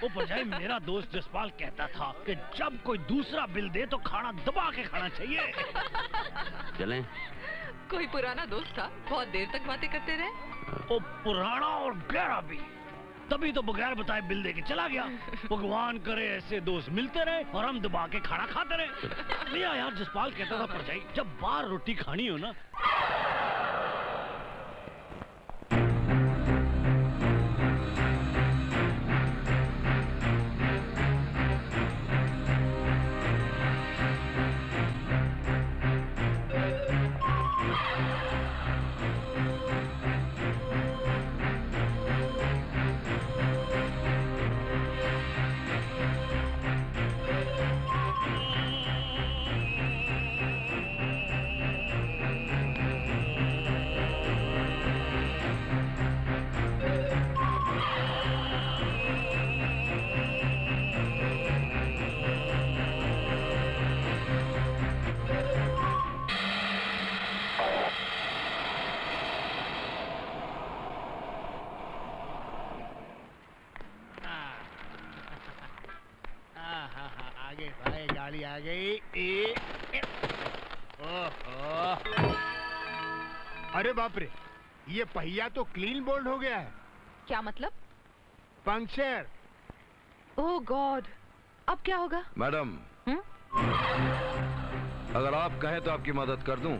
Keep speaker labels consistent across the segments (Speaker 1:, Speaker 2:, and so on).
Speaker 1: वो भरजाई मेरा दोस्त जसपाल कहता था कि जब कोई दूसरा बिल दे तो खाना दबा के खाना चाहिए।
Speaker 2: चलें?
Speaker 3: कोई पुराना दोस्त था, बहुत देर तक बातें करते रहे।
Speaker 1: वो पुराना और गहरा भी, तभी तो बगैर बताए बिल दे के चला गया। भगवान करे ऐसे दोस्त मिलते रहे और हम दबा के खाना खाते रहे। भैया यार जसपाल कहता था भरजाई जब बाहर रोटी खानी हो ना आ गई।
Speaker 4: अरे बाप रे, ये पहिया तो क्लीन बोल्ड हो गया है।
Speaker 3: क्या मतलब?
Speaker 4: पंक्चर।
Speaker 3: ओह गॉड, अब क्या होगा?
Speaker 2: मैडम, अगर आप कहें तो आपकी मदद कर दूं।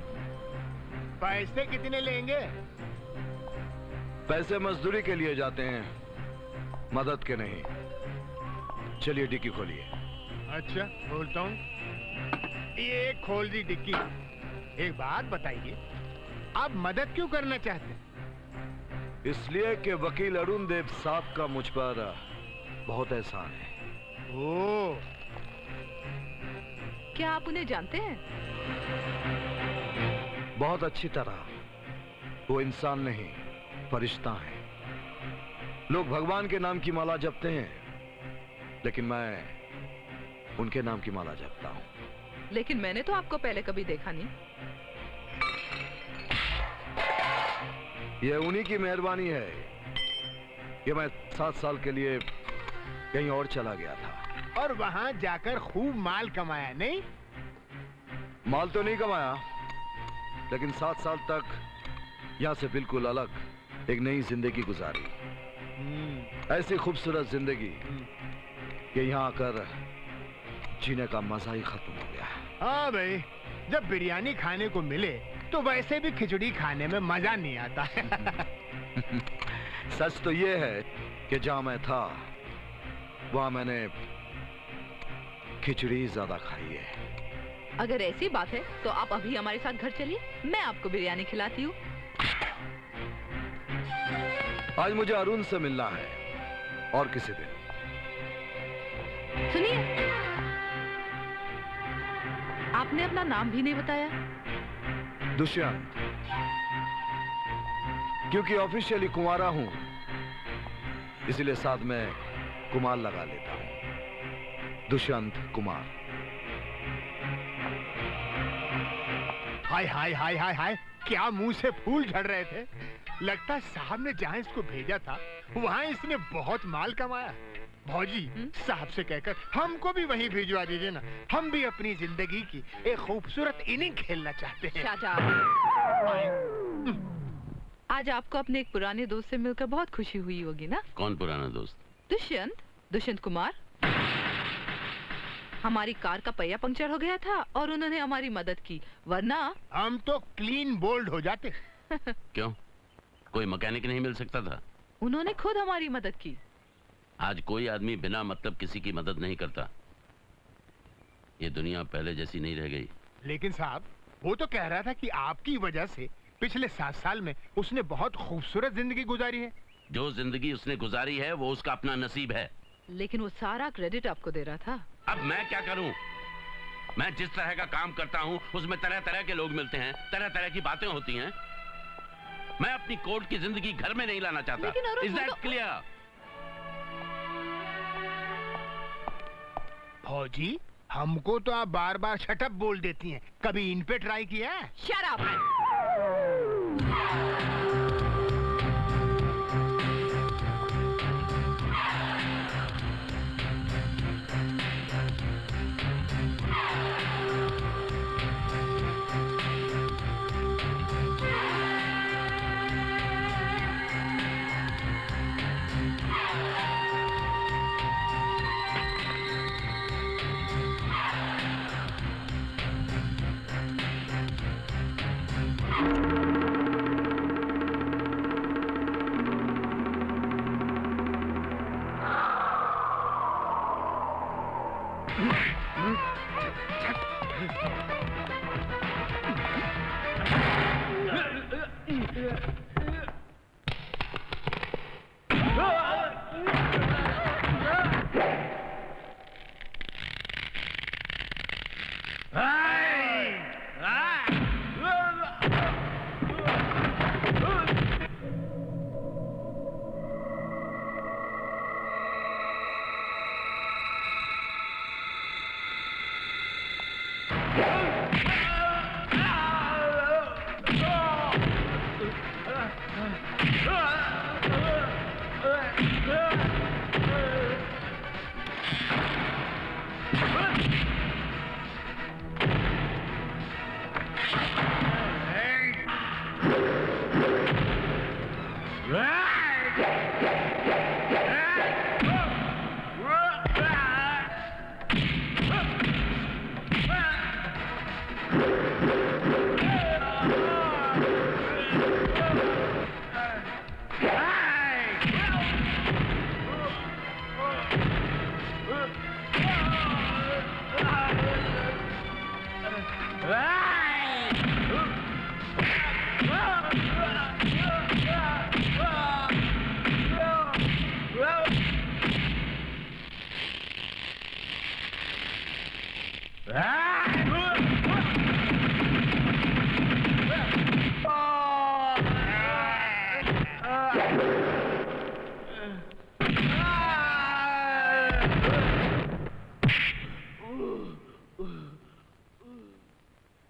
Speaker 4: पैसे कितने लेंगे?
Speaker 2: पैसे मजदूरी के लिए जाते हैं, मदद के नहीं। चलिए डिक्की खोलिए।
Speaker 4: अच्छा, खोलता हूँ। ये खोल दी डिक्की। एक बात बताइए, आप मदद क्यों करना चाहते हैं?
Speaker 2: इसलिए कि वकील अरुण देव साहब का मुझ पर बहुत एहसान है।
Speaker 4: ओह,
Speaker 3: क्या आप उन्हें जानते हैं?
Speaker 2: बहुत अच्छी तरह। वो इंसान नहीं, फरिश्ता है। लोग भगवान के नाम की माला जपते हैं, लेकिन मैं उनके नाम की माला जपता हूं।
Speaker 3: लेकिन मैंने तो आपको पहले कभी देखा नहीं।
Speaker 2: ये उन्हीं की मेहरबानी है कि मैं 7 साल के लिए कहीं और चला गया था।
Speaker 4: और वहां जाकर खूब माल कमाया, नहीं?
Speaker 2: माल तो नहीं कमाया, लेकिन 7 साल तक यहाँ से बिल्कुल अलग एक नई जिंदगी गुजारी। ऐसी खूबसूरत जिंदगी कि यहाँ आकर जीने का मजा ही खत्म हो गया।
Speaker 4: हाँ भाई, जब बिरयानी खाने को मिले तो वैसे भी खिचड़ी खाने में मजा नहीं आता।
Speaker 2: सच तो ये है कि जहाँ मैं था वहाँ मैंने खिचड़ी ज्यादा खाई है।
Speaker 3: अगर ऐसी बात है तो आप अभी हमारे साथ घर चलिए, मैं आपको बिरयानी खिलाती हूँ।
Speaker 2: आज मुझे अरुण से मिलना है और किसी दिन।
Speaker 3: सुनिए, आपने अपना नाम भी नहीं बताया।
Speaker 2: दुष्यंत, क्योंकि ऑफिशियली कुंवारा हूं, इसलिए साथ में कुमार लगा लेता हूं। दुष्यंत कुमार।
Speaker 4: हाय हाय हाय हाय हाय, क्या मुंह से फूल झड़ रहे थे। लगता है साहब ने जहां इसको भेजा था वहां इसने बहुत माल कमाया। भौजी, साहब से कहकर हमको भी वहीं भिजवा दीजिए ना। हम भी अपनी जिंदगी की एक खूबसूरत इनिंग खेलना चाहते हैं।
Speaker 3: आज आपको अपने एक पुराने दोस्त से मिलकर बहुत खुशी हुई होगी ना?
Speaker 2: कौन पुराना दोस्त?
Speaker 3: दुष्यंत कुमार। हमारी कार का पहिया पंक्चर हो गया था और उन्होंने हमारी मदद की, वरना
Speaker 4: हम तो क्लीन बोल्ड हो जाते।
Speaker 2: क्यों, कोई मैकेनिक नहीं मिल सकता था?
Speaker 3: उन्होंने खुद हमारी मदद की।
Speaker 2: आज कोई आदमी बिना मतलब किसी की मदद नहीं करता। ये दुनिया पहले जैसी नहीं रह गई।
Speaker 4: लेकिन साहब, वो तो कह रहा था कि आपकी वजह से पिछले 7 साल में उसने बहुत खूबसूरत जिंदगी गुजारी है।
Speaker 2: जो जिंदगी उसने गुजारी है वो उसका अपना नसीब है।
Speaker 3: लेकिन वो सारा क्रेडिट आपको दे रहा था।
Speaker 2: अब मैं क्या करूं? मैं जिस तरह का काम करता हूं उसमें तरह तरह के लोग मिलते हैं, तरह तरह की बातें होती हैं। मैं अपनी कोर्ट की जिंदगी घर में नहीं लाना चाहता। Is that clear?
Speaker 4: फौजी, हमको तो आप बार बार शटअप बोल देती हैं। कभी इन पे ट्राई किया है?
Speaker 3: Shut up!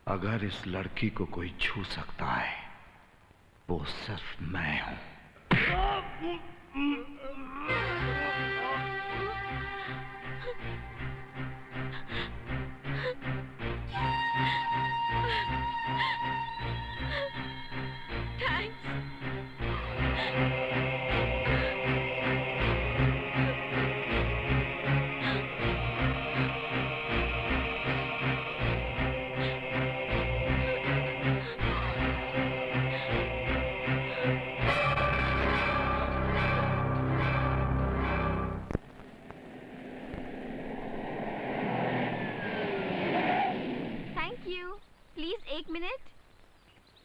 Speaker 2: अगर इस लड़की को कोई छू सकता है वो सिर्फ मैं हूं।
Speaker 5: एक मिनट,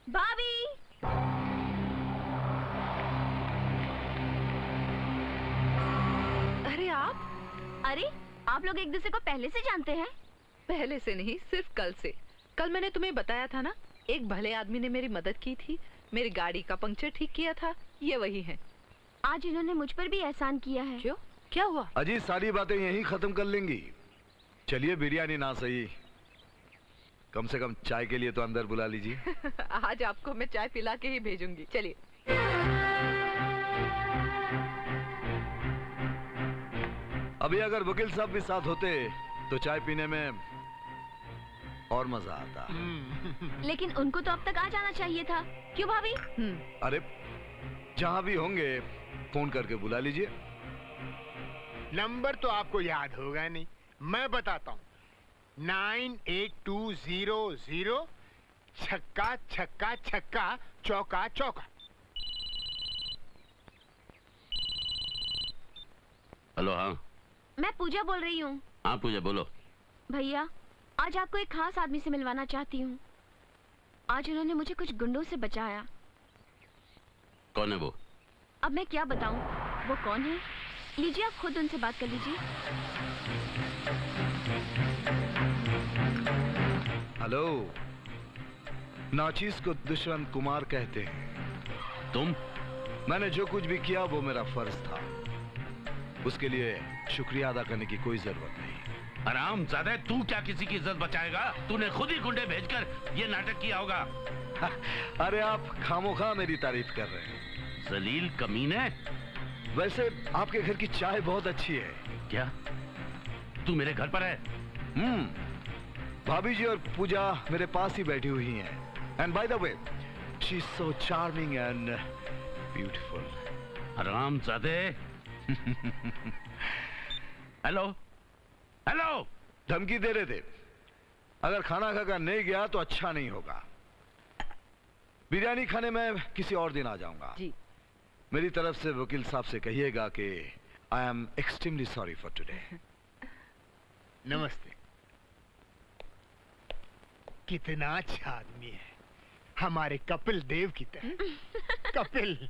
Speaker 5: भाभी।
Speaker 3: अरे आप?
Speaker 5: अरे आप लोग एक दूसरे को पहले से जानते हैं?
Speaker 3: पहले से नहीं, सिर्फ कल से। कल मैंने तुम्हें बताया था ना, एक भले आदमी ने मेरी मदद की थी, मेरी गाड़ी का पंक्चर ठीक किया था। ये वही है।
Speaker 5: आज इन्होंने मुझ पर भी एहसान किया है।
Speaker 3: क्यों? क्या हुआ?
Speaker 2: अजी सारी बातें यहीं खत्म कर लेंगी। चलिए बिरयानी ना सही, कम से कम चाय के लिए तो अंदर बुला लीजिए।
Speaker 3: आज आपको मैं चाय पिला के ही भेजूंगी। चलिए।
Speaker 2: अभी अगर वकील साहब भी साथ होते तो चाय पीने में और मजा आता।
Speaker 5: लेकिन उनको तो अब तक आ जाना चाहिए था। क्यों भाभी?
Speaker 2: अरे जहां भी होंगे फोन करके बुला लीजिए।
Speaker 4: नंबर तो आपको याद होगा नहीं, मैं बताता हूँ। 98200 छक्का छक्का छक्का चौका चौका।
Speaker 6: हेलो। हाँ
Speaker 5: मैं पूजा बोल रही हूँ।
Speaker 6: हाँ पूजा बोलो।
Speaker 5: भैया आज आपको एक खास आदमी से मिलवाना चाहती हूँ। आज उन्होंने मुझे कुछ गुंडों से बचाया।
Speaker 6: कौन है वो?
Speaker 5: अब मैं क्या बताऊँ वो कौन है? लीजिए आप खुद उनसे बात कर लीजिए।
Speaker 2: हेलो, नाचीज को दुष्यंत कुमार कहते हैं।
Speaker 6: तुम?
Speaker 2: मैंने जो कुछ भी किया वो मेरा फर्ज था, उसके लिए शुक्रिया अदा करने की कोई जरूरत नहीं।
Speaker 6: हरामजादे, तू क्या किसी की इज्जत बचाएगा? तूने खुद ही गुंडे भेजकर ये नाटक किया होगा।
Speaker 2: अरे आप खामोखा मेरी तारीफ कर रहे हैं।
Speaker 6: जलील कमीने।
Speaker 2: वैसे आपके घर की चाय बहुत अच्छी है।
Speaker 6: क्या तू मेरे घर पर है?
Speaker 2: भाभी जी और पूजा मेरे पास ही बैठी हुई हैं। And by the way she is so charming and beautiful.
Speaker 6: हरामजादे। Hello hello.
Speaker 2: धमकी दे रहे थे, अगर खाना खाकर नहीं गया तो अच्छा नहीं होगा। बिरयानी खाने में किसी और दिन आ जाऊंगा।
Speaker 3: जी।
Speaker 2: मेरी तरफ से वकील साहब से कहिएगा कि I am extremely sorry for today.
Speaker 4: नमस्ते। कितना अच्छा आदमी है, हमारे कपिल देव की तरह। कपिल